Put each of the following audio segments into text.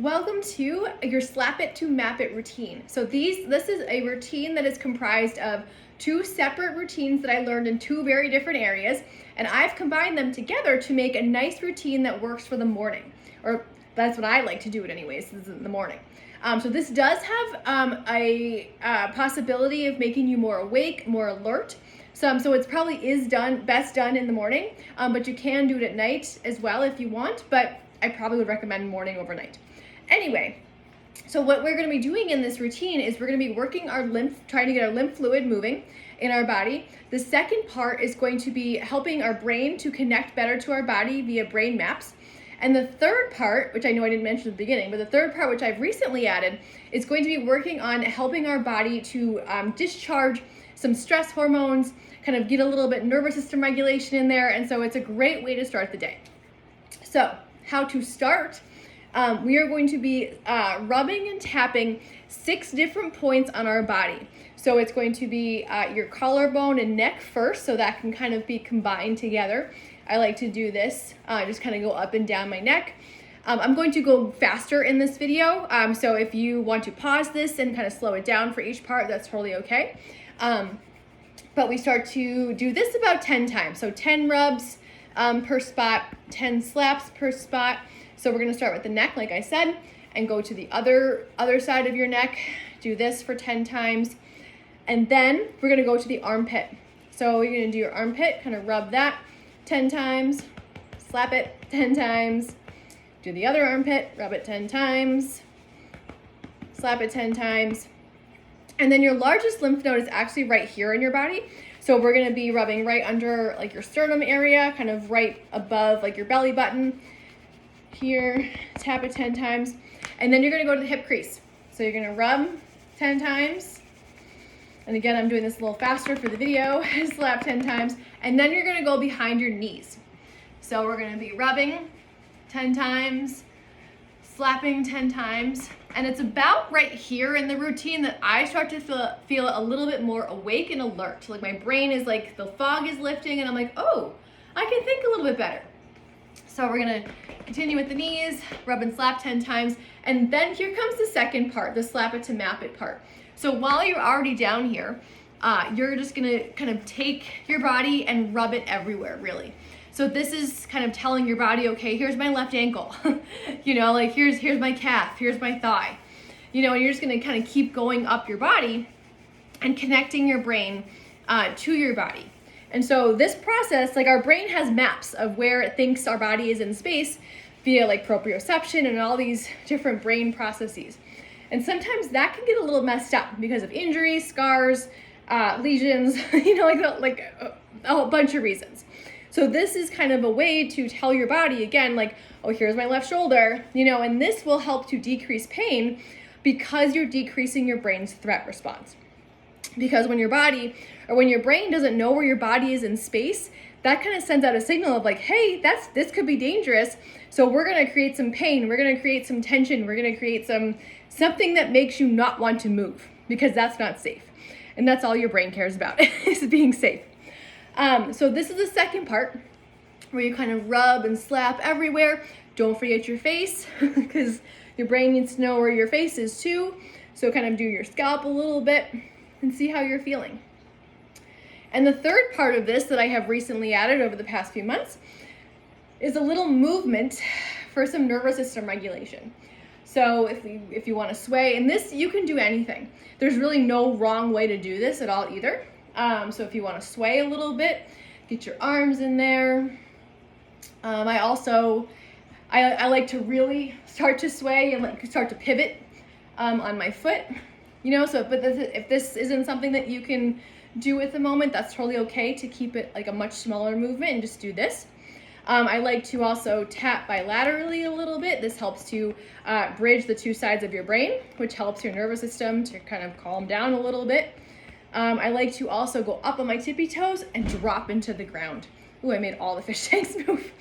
Welcome to your Slap It to Map It routine. So this is a routine that is comprised of two separate routines that I learned in two very different areas, and I've combined them together to make a nice routine that works for the morning, or that's what I like to do it anyways, this is in the morning. So this does have a possibility of making you more awake, more alert. So it's probably best done in the morning, but you can do it at night as well if you want, but I probably would recommend morning overnight. Anyway, so what we're going to be doing in this routine is we're going to be working our lymph, trying to get our lymph fluid moving in our body. The second part is going to be helping our brain to connect better to our body via brain maps. And the third part, which I know I didn't mention at the beginning, but the third part, which I've recently added, is going to be working on helping our body to discharge some stress hormones, kind of get a little bit nervous system regulation in there. And so it's a great way to start the day. So how to start? We are going to be rubbing and tapping 6 different points on our body. So it's going to be your collarbone and neck first, so that can kind of be combined together. I like to do this, just kind of go up and down my neck. I'm going to go faster in this video, so if you want to pause this and kind of slow it down for each part, that's totally okay. But we start to do this about 10 times. So 10 rubs per spot, 10 slaps per spot. So we're going to start with the neck, like I said, and go to the other side of your neck. Do this for 10 times. And then we're going to go to the armpit. So you're going to do your armpit, kind of rub that 10 times, slap it 10 times, do the other armpit, rub it 10 times, slap it 10 times. And then your largest lymph node is actually right here in your body. So we're going to be rubbing right under like your sternum area, kind of right above like your belly button. Here, tap it 10 times, and then you're going to go to the hip crease. So you're going to rub 10 times, and again, I'm doing this a little faster for the video, slap 10 times, and then you're going to go behind your knees. So we're going to be rubbing 10 times, slapping 10 times, and it's about right here in the routine that I start to feel a little bit more awake and alert. Like my brain is like, the fog is lifting, and I'm like, oh, I can think a little bit better. So we're gonna continue with the knees, rub and slap 10 times, and then here comes the second part, the slap it to map it part. So while you're already down here, you're just gonna kind of take your body and rub it everywhere, really. So this is kind of telling your body, okay, here's my left ankle, you know, like here's my calf, here's my thigh, you know, and you're just gonna kind of keep going up your body and connecting your brain to your body. And so this process, like our brain has maps of where it thinks our body is in space via like proprioception and all these different brain processes. And sometimes that can get a little messed up because of injuries, scars, lesions, you know, like a whole bunch of reasons. So this is kind of a way to tell your body again, like, oh, here's my left shoulder, you know, and this will help to decrease pain because you're decreasing your brain's threat response. Because when your body or when your brain doesn't know where your body is in space, that kind of sends out a signal of like, hey, this could be dangerous. So we're going to create some pain. We're going to create some tension. We're going to create something that makes you not want to move because that's not safe. And that's all your brain cares about is being safe. So this is the second part where you kind of rub and slap everywhere. Don't forget your face because your brain needs to know where your face is too. So kind of do your scalp a little bit and see how you're feeling. And the third part of this that I have recently added over the past few months is a little movement for some nervous system regulation. So if you want to sway, and this, you can do anything. There's really no wrong way to do this at all either. So if you want to sway a little bit, get your arms in there. I like to really start to sway and like start to pivot on my foot. You know, so if this isn't something that you can do at the moment, that's totally okay to keep it like a much smaller movement and just do this. I like to also tap bilaterally a little bit. This helps to bridge the two sides of your brain, which helps your nervous system to kind of calm down a little bit. I like to also go up on my tippy toes and drop into the ground. Ooh, I made all the fish tanks move.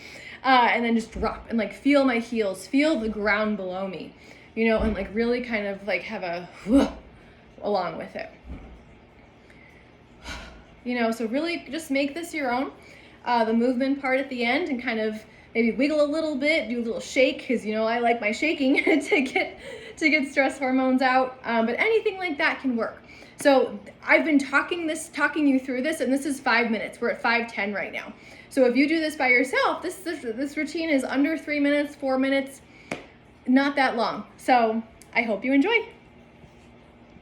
And then just drop and like feel my heels, feel the ground below me, you know, and like really kind of like have a whoosh along with it. You know, so really just make this your own, the movement part at the end, and kind of maybe wiggle a little bit, do a little shake, because you know I like my shaking to get stress hormones out. But anything like that can work. So I've been talking you through this, and this is 5 minutes. We're at 5:10 right now. So if you do this by yourself, this routine is under 3 minutes, 4 minutes, not that long. So I hope you enjoy.